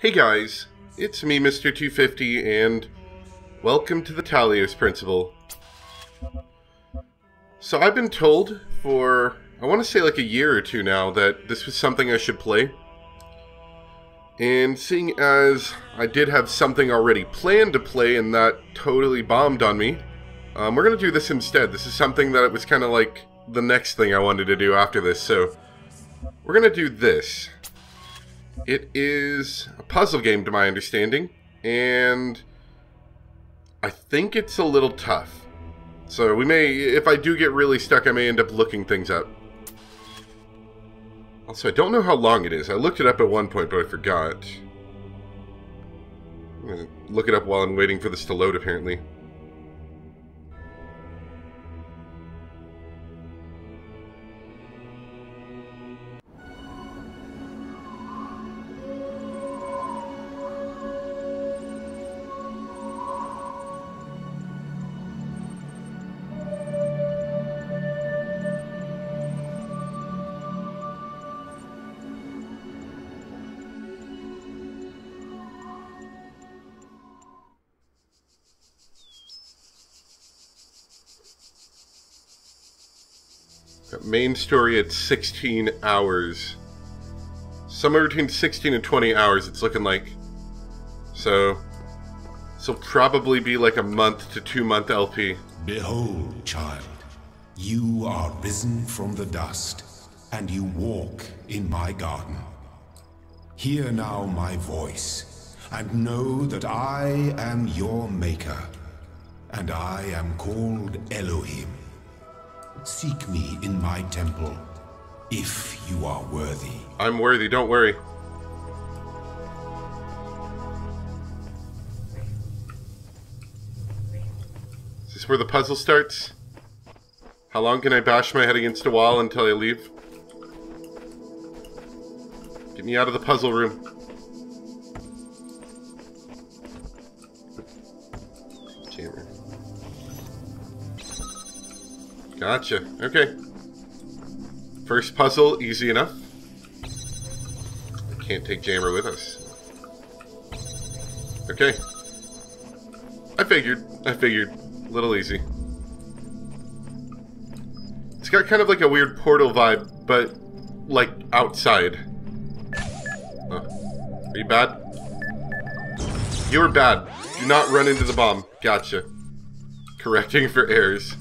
Hey guys, it's me, Mr. 250, and welcome to the Talos Principle. So I've been told for, I want to say like a year or two now, that this was something I should play. And seeing as I did have something already planned to play and that totally bombed on me, we're going to do this instead. This is something that it was kind of like the next thing I wanted to do after this, so we're going to do this. It is a puzzle game to my understanding, and I think it's a little tough. So we may, if I do get really stuck, I may end up looking things up. Also, I don't know how long it is. I looked it up at one point, but I forgot. I'm going to look it up while I'm waiting for this to load, apparently. Got main story at 16 hours. Somewhere between 16 and 20 hours it's looking like. So, this will probably be like a month to 2 month LP. Behold, child, you are risen from the dust, and you walk in my garden. Hear now my voice, and know that I am your maker, and I am called Elohim. Seek me in my temple, if you are worthy. I'm worthy, don't worry. Is this where the puzzle starts? How long can I bash my head against a wall until I leave? Get me out of the puzzle room. Jammer. Gotcha. Okay. First puzzle, easy enough. I can't take Jammer with us. Okay. I figured. A little easy. It's got kind of like a weird Portal vibe, but like outside. Are you bad? You were bad. Do not run into the bomb. Gotcha. Correcting for errors.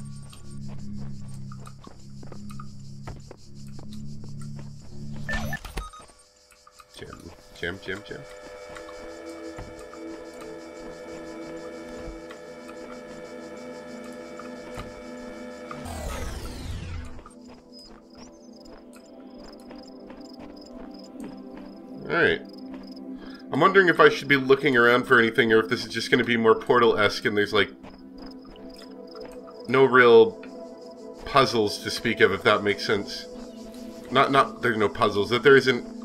Jam. Alright. I'm wondering if I should be looking around for anything, or if this is just going to be more Portal-esque and there's, like, no real puzzles to speak of, if that makes sense. Not there's no puzzles, that there isn't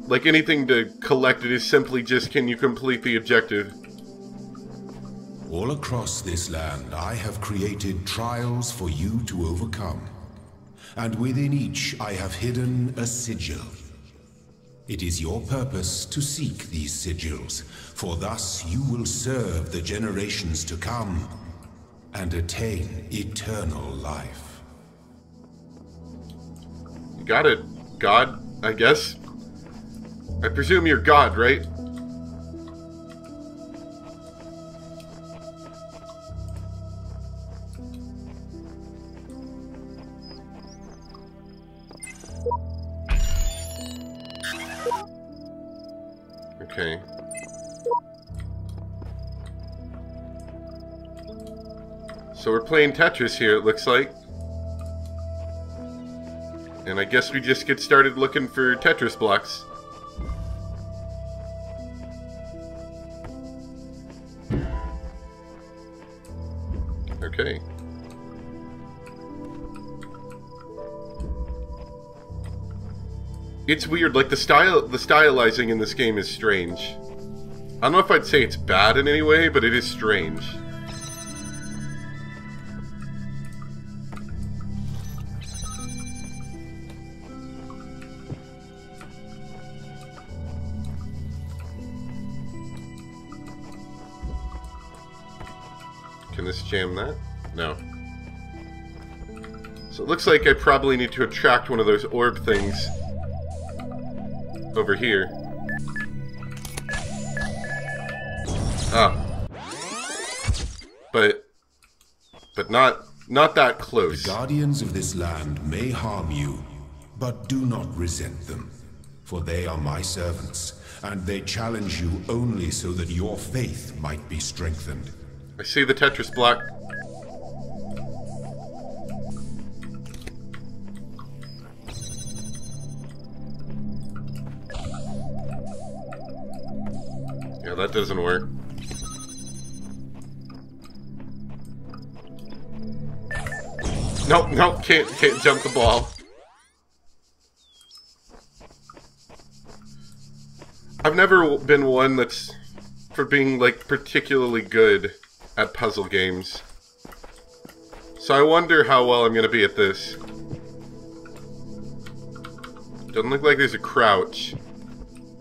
like anything to collect. It is simply just, can you complete the objective? All across this land, I have created trials for you to overcome. And within each, I have hidden a sigil. It is your purpose to seek these sigils, for thus you will serve the generations to come and attain eternal life. You got it. God, I guess. I presume you're God, right? Okay. So we're playing Tetris here, it looks like. And I guess we just get started looking for Tetris blocks. Okay. It's weird, like the stylizing in this game is strange. I don't know if I'd say it's bad in any way, but it is strange. Can this jam that? No. So it looks like I probably need to attract one of those orb things over here. Ah. But not that close. The guardians of this land may harm you, but do not resent them, for they are my servants, and they challenge you only so that your faith might be strengthened. I see the Tetris block. Yeah, that doesn't work. Nope, can't jump the ball. I've never been one that's for being like particularly good at puzzle games. So I wonder how well I'm gonna be at this. Doesn't look like there's a crouch.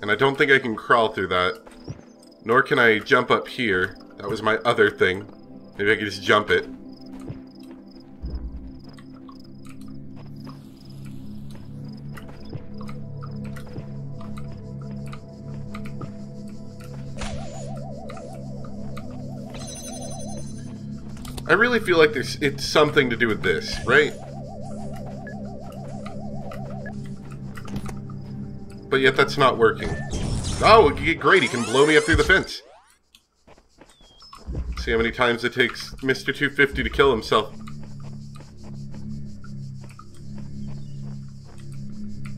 And I don't think I can crawl through that. Nor can I jump up here. That was my other thing. Maybe I could just jump it. I really feel like it's something to do with this, right? But yet that's not working. Oh, great, he can blow me up through the fence. See how many times it takes Mr. 250 to kill himself.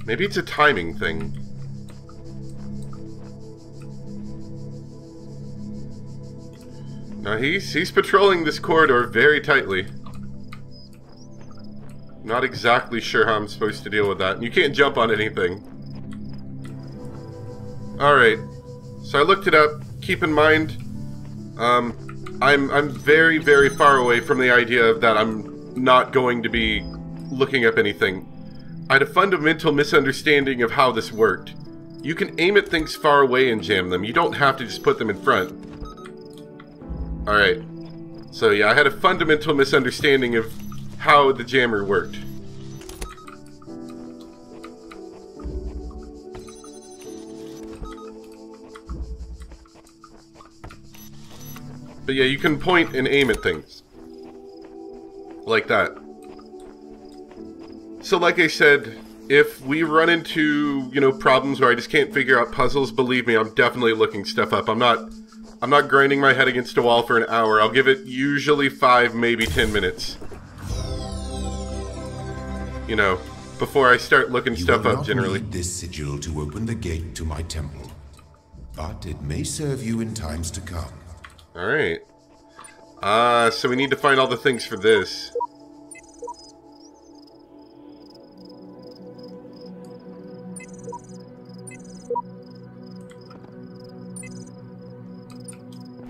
Maybe it's a timing thing. Now he's patrolling this corridor very tightly. Not exactly sure how I'm supposed to deal with that. You can't jump on anything. Alright. So I looked it up. Keep in mind, I'm very, very far away from the idea that I'm not going to be looking up anything. I had a fundamental misunderstanding of how this worked. You can aim at things far away and jam them. You don't have to just put them in front. Alright, so yeah, I had a fundamental misunderstanding of how the jammer worked. But yeah, you can point and aim at things. Like that. So like I said, if we run into, you know, problems where I just can't figure out puzzles, believe me, I'm definitely looking stuff up. I'm not grinding my head against a wall for an hour. I'll give it usually 5, maybe 10 minutes. You know, before I start looking stuff up, generally. You will not need this sigil to open the gate to my temple, but it may serve you in times to come. Alright. So we need to find all the things for this.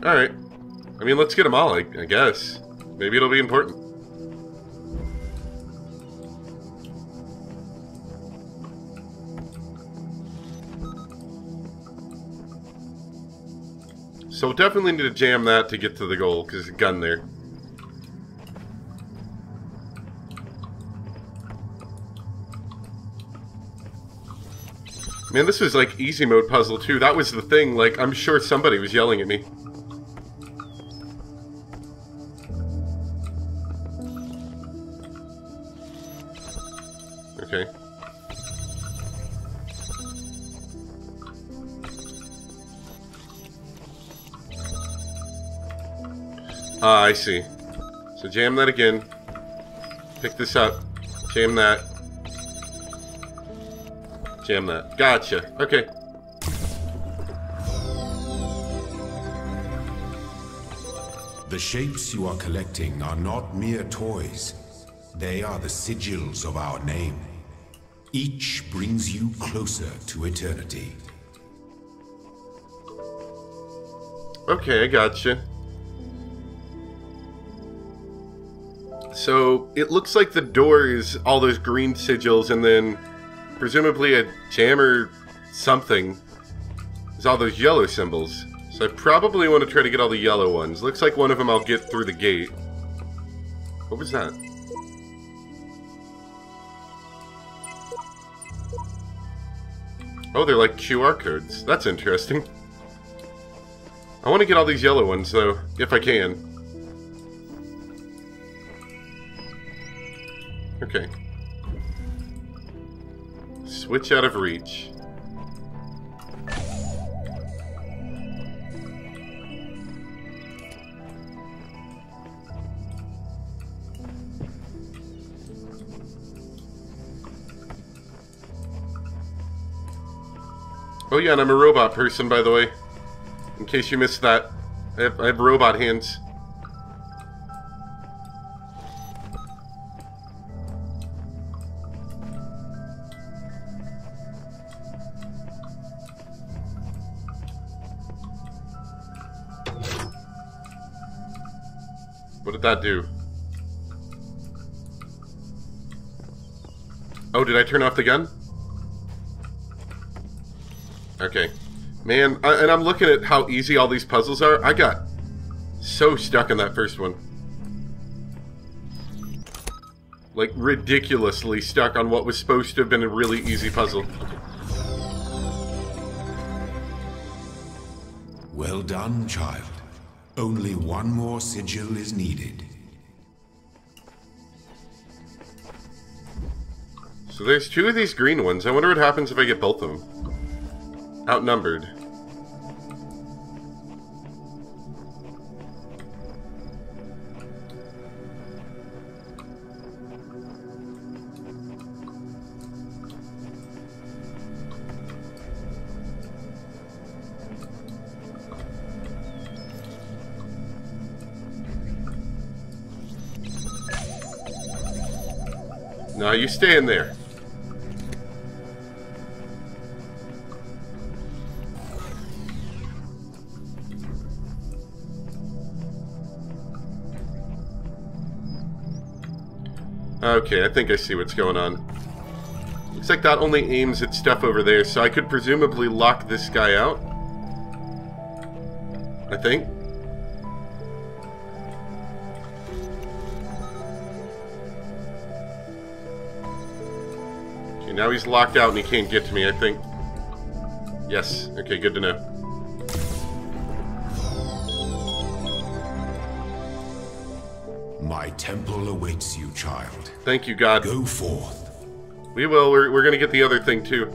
Alright. I mean, let's get them all, I guess. Maybe it'll be important. So we'll definitely need to jam that to get to the goal, because there's a gun there. Man, this was like easy mode puzzle too. That was the thing, like, I'm sure somebody was yelling at me. Okay. Ah, I see. So jam that again. Pick this up. Jam that. Jam that. Gotcha. Okay. The shapes you are collecting are not mere toys. They are the sigils of our name. Each brings you closer to eternity. Okay, I gotcha. So, it looks like the door is all those green sigils, and then presumably a jam or something is all those yellow symbols. So I probably want to try to get all the yellow ones. Looks like one of them I'll get through the gate. What was that? Oh, they're like QR codes. That's interesting. I want to get all these yellow ones, though, if I can. Okay. Switch out of reach. Oh yeah, and I'm a robot person, by the way. In case you missed that. I have robot hands. What did that do? Oh, did I turn off the gun? Okay. Man, and I'm looking at how easy all these puzzles are. I got so stuck in that first one. Like, ridiculously stuck on what was supposed to have been a really easy puzzle. Well done, child. Only one more sigil is needed. So there's two of these green ones. I wonder what happens if I get both of them. Outnumbered. No, you stay in there. Okay, I think I see what's going on. Looks like that only aims at stuff over there, so I could presumably lock this guy out. I think. Okay, now he's locked out and he can't get to me, I think. Yes, okay, good to know. My temple awaits you, child. Thank you, God. Go forth. We will. We're going to get the other thing, too.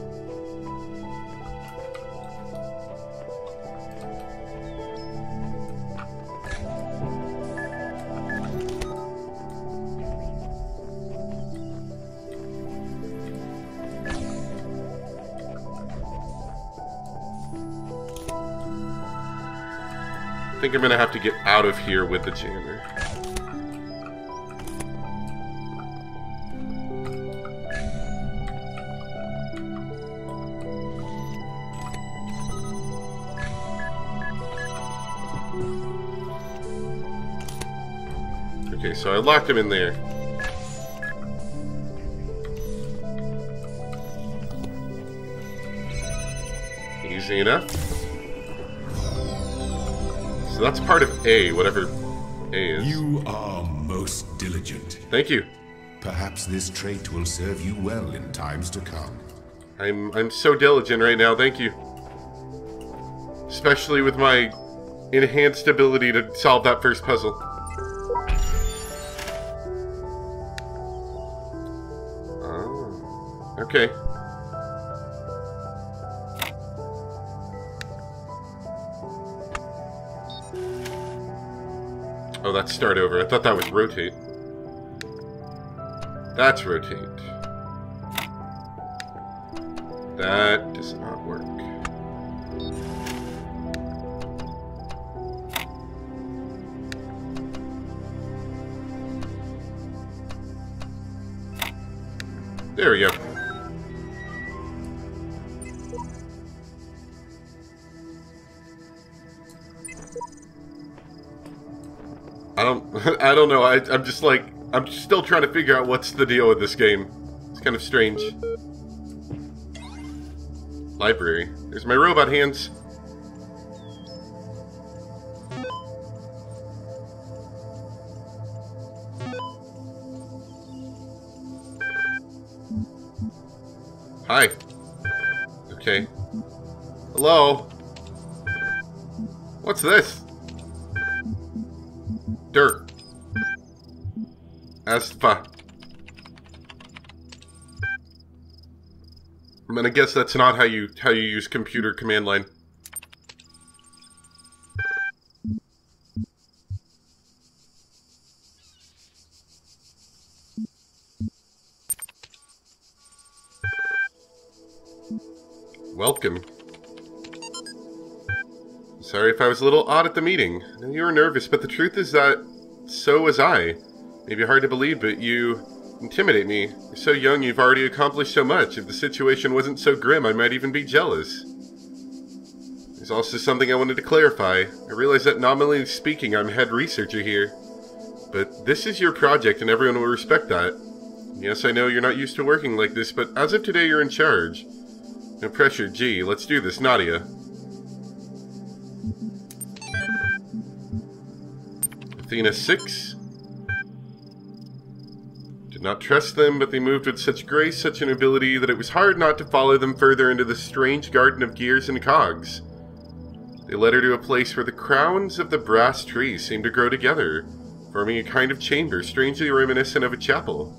I think I'm going to have to get out of here with the jammer. Okay, so I locked him in there. Easy enough. So that's part of A, whatever A is. You are most diligent. Thank you. Perhaps this trait will serve you well in times to come. I'm so diligent right now, thank you. Especially with my enhanced ability to solve that first puzzle. Oh, okay. Oh, that's start over. I thought that was rotate. That's rotate. That does not work. There we go. I don't know. I'm just like, I'm still trying to figure out what's the deal with this game. It's kind of strange. Library. There's my robot hands. Hi. Okay. Hello? What's this? Dirt. Asfa. I'm gonna guess that's not how you use computer command line. Welcome. Sorry if I was a little odd at the meeting. I know you were nervous, but the truth is that so was I. Maybe hard to believe, but you intimidate me. You're so young, you've already accomplished so much. If the situation wasn't so grim, I might even be jealous. There's also something I wanted to clarify. I realize that nominally speaking, I'm head researcher here. But this is your project, and everyone will respect that. Yes, I know you're not used to working like this, but as of today, you're in charge. No pressure, gee, let's do this, Nadia. Athena 6. Did not trust them, but they moved with such grace, such an ability, that it was hard not to follow them further into the strange garden of gears and cogs. They led her to a place where the crowns of the brass trees seemed to grow together, forming a kind of chamber strangely reminiscent of a chapel.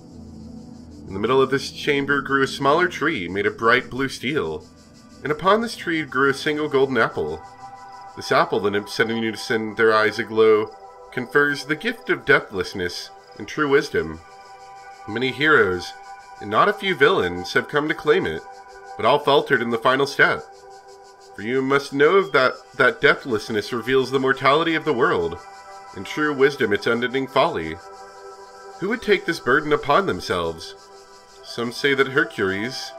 In the middle of this chamber grew a smaller tree made of bright blue steel, and upon this tree grew a single golden apple. This apple, the nymphs said in unison, their eyes aglow, confers the gift of deathlessness and true wisdom. Many heroes, and not a few villains, have come to claim it, but all faltered in the final step. For you must know that deathlessness reveals the mortality of the world, and true wisdom its unending folly. Who would take this burden upon themselves? Some say that Hercules,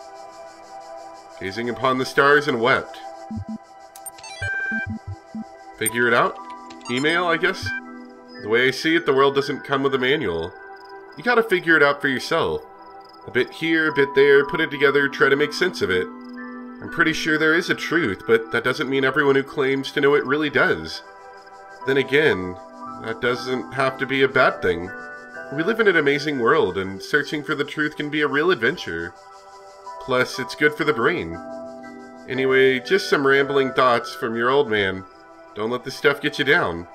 gazing upon the stars and wept. Figure it out? Email, I guess? The way I see it, the world doesn't come with a manual. You gotta figure it out for yourself. A bit here, a bit there, put it together, try to make sense of it. I'm pretty sure there is a truth, but that doesn't mean everyone who claims to know it really does. Then again, that doesn't have to be a bad thing. We live in an amazing world, and searching for the truth can be a real adventure. Plus, it's good for the brain. Anyway, just some rambling thoughts from your old man. Don't let this stuff get you down.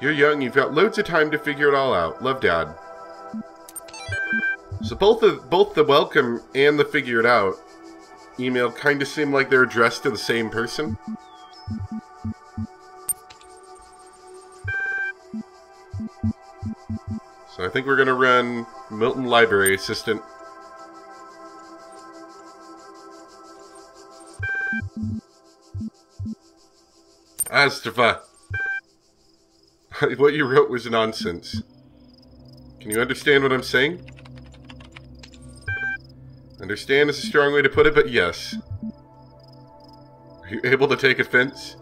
You're young, you've got loads of time to figure it all out. Love, Dad. So both the welcome and the figure it out email kind of seem like they're addressed to the same person. So I think we're going to run Milton Library Assistant. Astafa. What you wrote was nonsense. Can you understand what I'm saying? Understand is a strong way to put it, but yes. Are you able to take offense?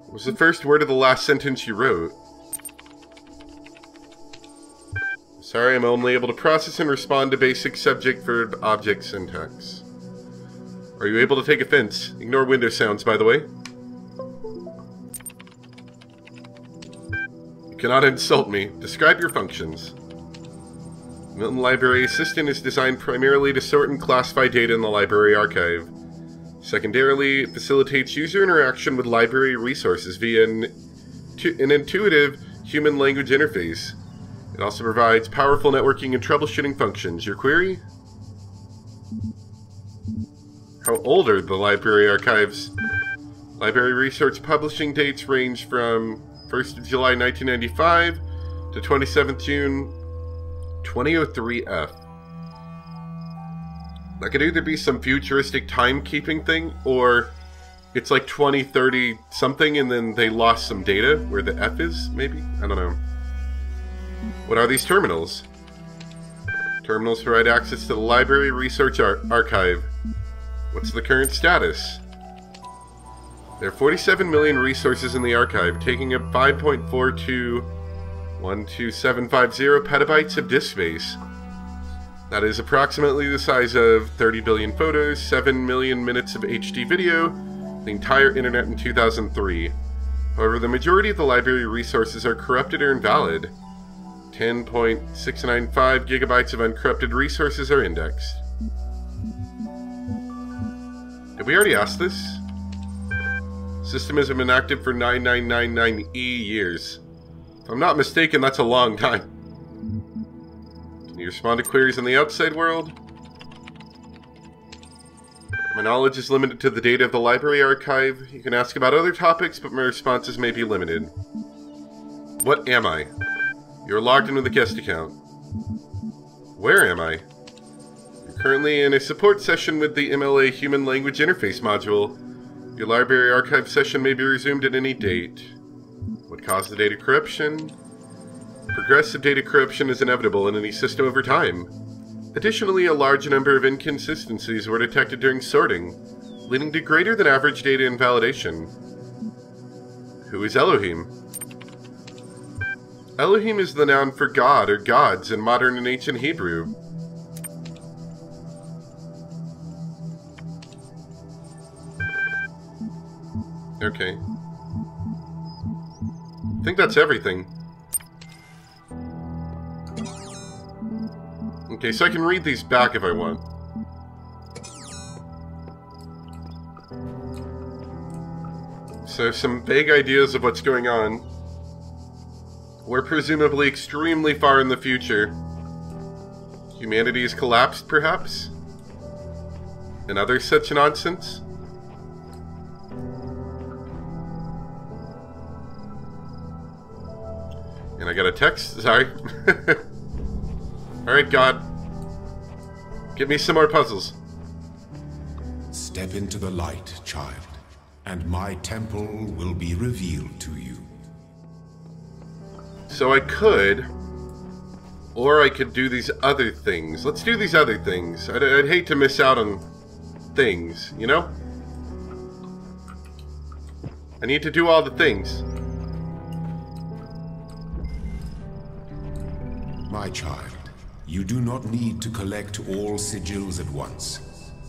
What was the first word of the last sentence you wrote? Sorry, I'm only able to process and respond to basic subject-verb-object syntax. Are you able to take offense? Ignore window sounds, by the way. You cannot insult me. Describe your functions. Milton Library Assistant is designed primarily to sort and classify data in the library archive. Secondarily, it facilitates user interaction with library resources via an intuitive human language interface. It also provides powerful networking and troubleshooting functions. Your query? How old are the library archives? Library research publishing dates range from 1st of July 1995 to 27th June 2003F. That could either be some futuristic timekeeping thing, or it's like 2030 something and then they lost some data where the F is, maybe? I don't know. What are these terminals? Terminals provide access to the library research archive. What's the current status? There are 47 million resources in the archive, taking up 5.4212750 petabytes of disk space. That is approximately the size of 30 billion photos, 7 million minutes of HD video, the entire internet in 2003. However, the majority of the library resources are corrupted or invalid. 10.695 gigabytes of uncorrupted resources are indexed. Did we already ask this? System has been active for 9999 years. If I'm not mistaken, that's a long time. Can you respond to queries in the outside world? My knowledge is limited to the data of the library archive. You can ask about other topics, but my responses may be limited. What am I? You're logged into the guest account. Where am I? You're currently in a support session with the MLA Human Language Interface module. Your library archive session may be resumed at any date. What caused the data corruption? Progressive data corruption is inevitable in any system over time. Additionally, a large number of inconsistencies were detected during sorting, leading to greater than average data invalidation. Who is Elohim? Elohim is the noun for God or gods in modern and ancient Hebrew. Okay. I think that's everything. Okay, so I can read these back if I want. So some vague ideas of what's going on. We're presumably extremely far in the future. Humanity has collapsed, perhaps? And other such nonsense? And I got a text? Sorry. Alright, God. Give me some more puzzles. Step into the light, child, and my temple will be revealed to you. So I could, or I could do these other things. Let's do these other things. I'd hate to miss out on things, you know? I need to do all the things. My child, you do not need to collect all sigils at once.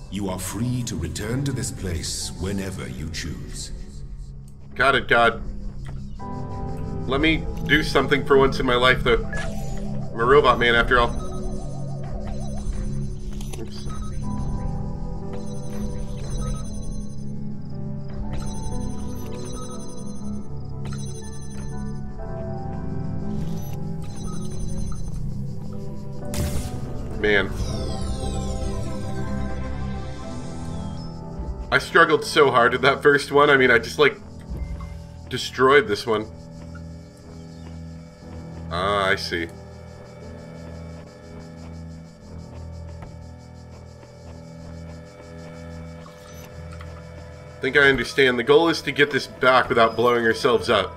You are free to return to this place whenever you choose. Got it, God. Let me do something for once in my life, though. I'm a robot man, after all. Oops. Man. I struggled so hard with that first one. I mean, I just, like, destroyed this one. Ah, I see. I think I understand. The goal is to get this back without blowing ourselves up.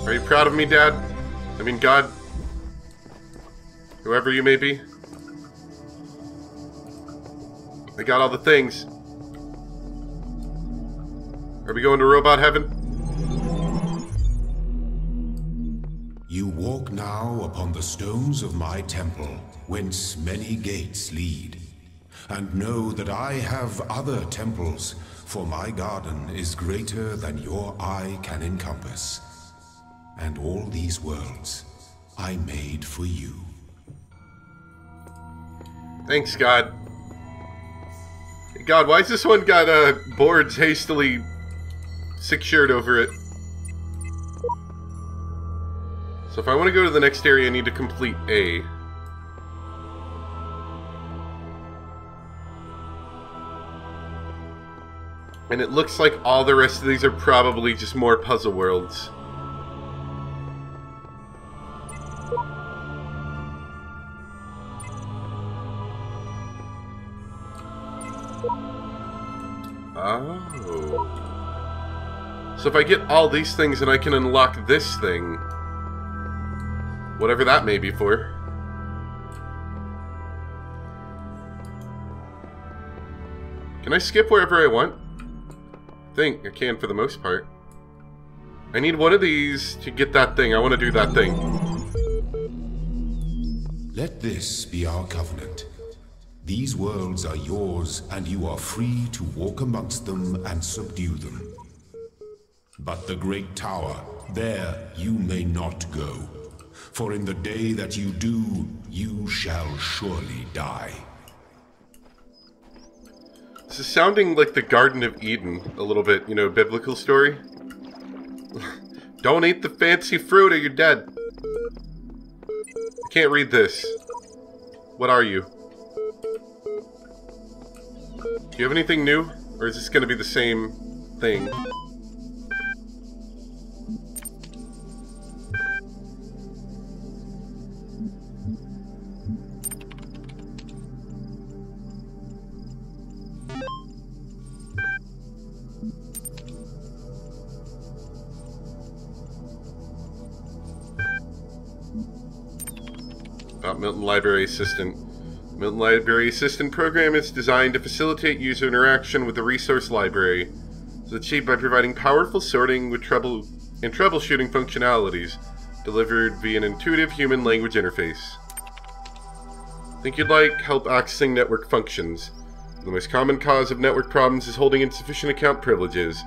Are you proud of me, Dad? I mean, God? Whoever you may be. I got all the things. Are we going to robot heaven? You walk now upon the stones of my temple, whence many gates lead. And know that I have other temples, for my garden is greater than your eye can encompass. And all these worlds I made for you. Thanks, God. God, why has this one got boards hastily secured over it? So if I want to go to the next area, I need to complete A. And it looks like all the rest of these are probably just more puzzle worlds. Oh. So if I get all these things, then I can unlock this thing. Whatever that may be for. Can I skip wherever I want? I think I can for the most part. I need one of these to get that thing. I want to do that thing. Let this be our covenant. These worlds are yours, and you are free to walk amongst them and subdue them. But the great tower, there you may not go. For in the day that you do, you shall surely die. This is sounding like the Garden of Eden, a little bit, you know, biblical story. Don't eat the fancy fruit or you're dead. I can't read this. What are you? Do you have anything new? Or is this going to be the same thing? About Milton Library Assistant. Milton Library Assistant program is designed to facilitate user interaction with the resource library. It's achieved by providing powerful sorting with troubleshooting functionalities delivered via an intuitive human language interface. Think you'd like help accessing network functions. The most common cause of network problems is holding insufficient account privileges.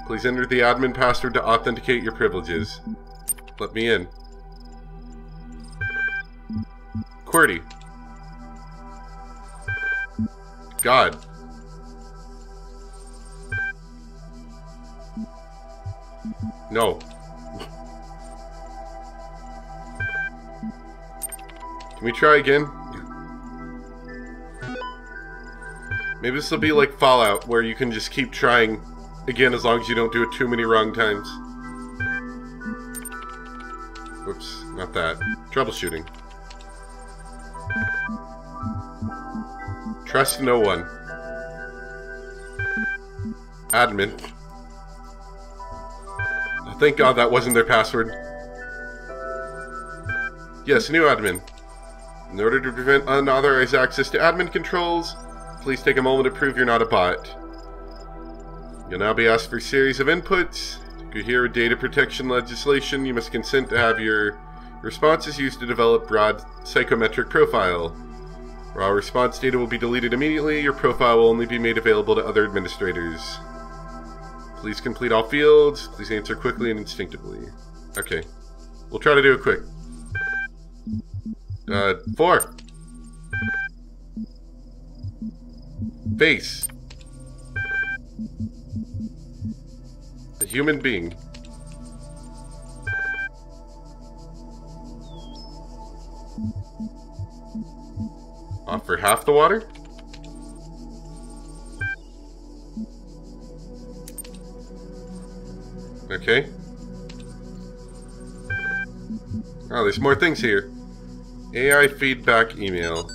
Please enter the admin password to authenticate your privileges. Let me in. QWERTY. God. No. Can we try again? Maybe this will be like Fallout, where you can just keep trying again as long as you don't do it too many wrong times. Whoops, not that. Troubleshooting. Trust no one. Admin. Oh, thank God that wasn't their password. Yes, new admin. In order to prevent unauthorized access to admin controls, please take a moment to prove you're not a bot. You'll now be asked for a series of inputs. To adhere with data protection legislation, you must consent to have your responses used to develop broad psychometric profile. Raw response data will be deleted immediately. Your profile will only be made available to other administrators. Please complete all fields. Please answer quickly and instinctively. Okay. We'll try to do it quick. 4. Face. A human being. Offer half the water? Okay. Oh, there's more things here. AI feedback email.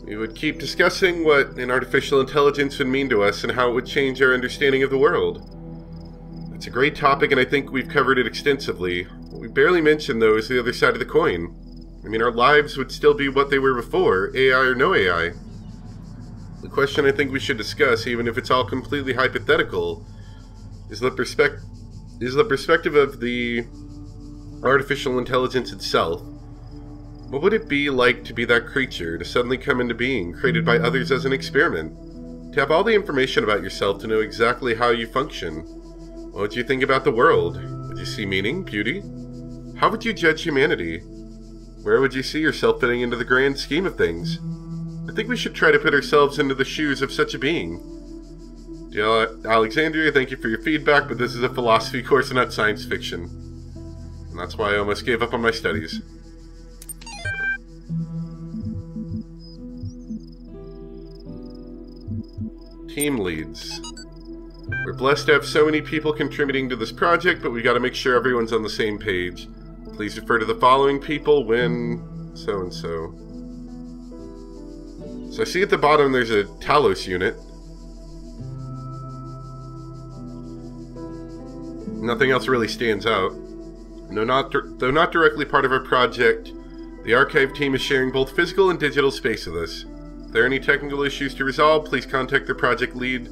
We would keep discussing what an artificial intelligence would mean to us and how it would change our understanding of the world. It's a great topic and I think we've covered it extensively. What we barely mentioned, though, is the other side of the coin. I mean, our lives would still be what they were before, AI or no AI. The question I think we should discuss, even if it's all completely hypothetical, is the perspective of the artificial intelligence itself. What would it be like to be that creature, to suddenly come into being, created by others as an experiment? To have all the information about yourself, to know exactly how you function? What would you think about the world? Would you see meaning, beauty? How would you judge humanity? Where would you see yourself fitting into the grand scheme of things? I think we should try to put ourselves into the shoes of such a being. Dear Alexandria, thank you for your feedback, but this is a philosophy course and not science fiction. And that's why I almost gave up on my studies. Team leads. We're blessed to have so many people contributing to this project, but we gotta make sure everyone's on the same page. Please refer to the following people when so-and-so. So I see at the bottom there's a Talos unit. Nothing else really stands out. Though not directly part of our project, the archive team is sharing both physical and digital space with us. If there are any technical issues to resolve, please contact their project lead,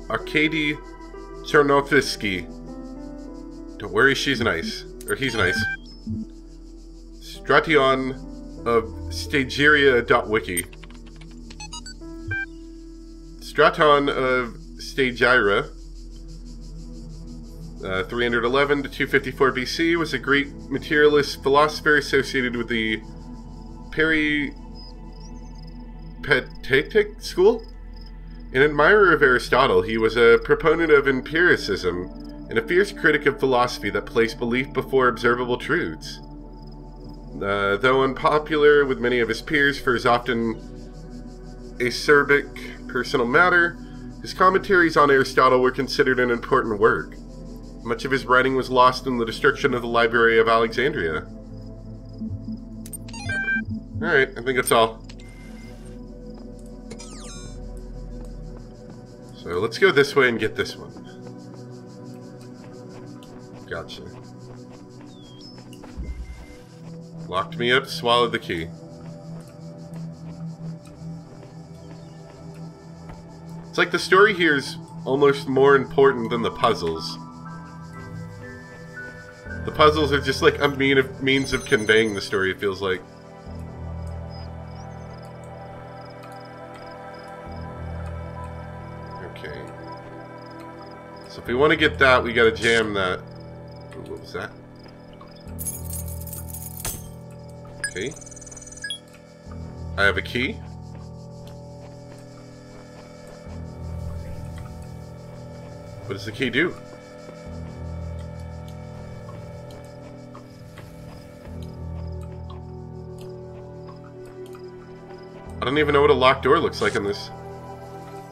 Arkady Chernofsky. Don't worry, she's nice. Or he's nice. Stration of Stagiria.wiki. Straton of Stagira. 311 to 254 BC, was a Greek materialist philosopher associated with the Peripatetic school. An admirer of Aristotle, he was a proponent of empiricism and a fierce critic of philosophy that placed belief before observable truths. Though unpopular with many of his peers for his often acerbic personal matter, his commentaries on Aristotle were considered an important work. Much of his writing was lost in the destruction of the Library of Alexandria. Alright, I think that's all. So let's go this way and get this one. Gotcha. Locked me up, swallowed the key. It's like the story here is almost more important than the puzzles. The puzzles are just like a means of conveying the story, it feels like. Okay. So if we want to get that, we gotta jam that. Ooh, what was that? Okay. I have a key. What does the key do? I don't even know what a locked door looks like on this.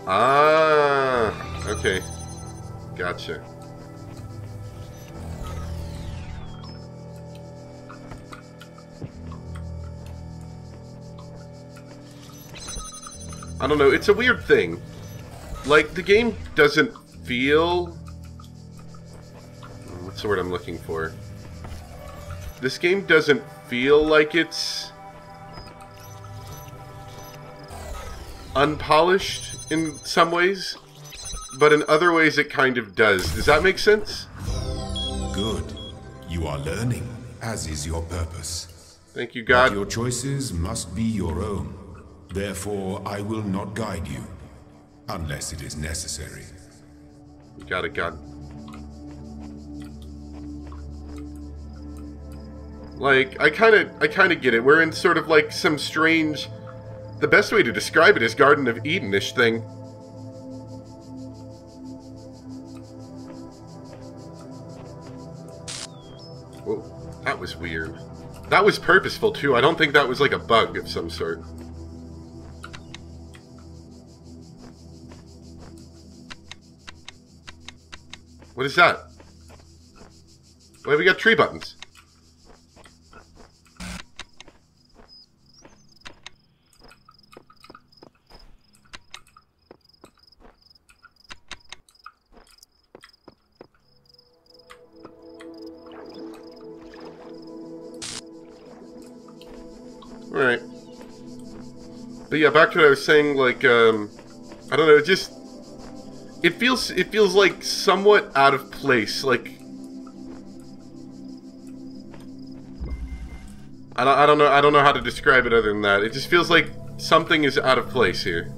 Ah, okay. Gotcha. I don't know, it's a weird thing. Like, the game doesn't feel... What's the word I'm looking for? This game doesn't feel like it's unpolished in some ways, but in other ways it kind of does. Does that make sense? Good. You are learning, as is your purpose. Thank you, God. But your choices must be your own. Therefore, I will not guide you, unless it is necessary. You got it, God. Like, I kind of get it. We're in sort of like some strange... The best way to describe it is Garden of Eden-ish thing. Whoa, that was weird. That was purposeful, too. I don't think that was like a bug of some sort. What is that? Why we got tree buttons? Alright. But yeah, back to what I was saying, like, I don't know, it feels like somewhat out of place, like... I don't know how to describe it other than that. It just feels like something is out of place here.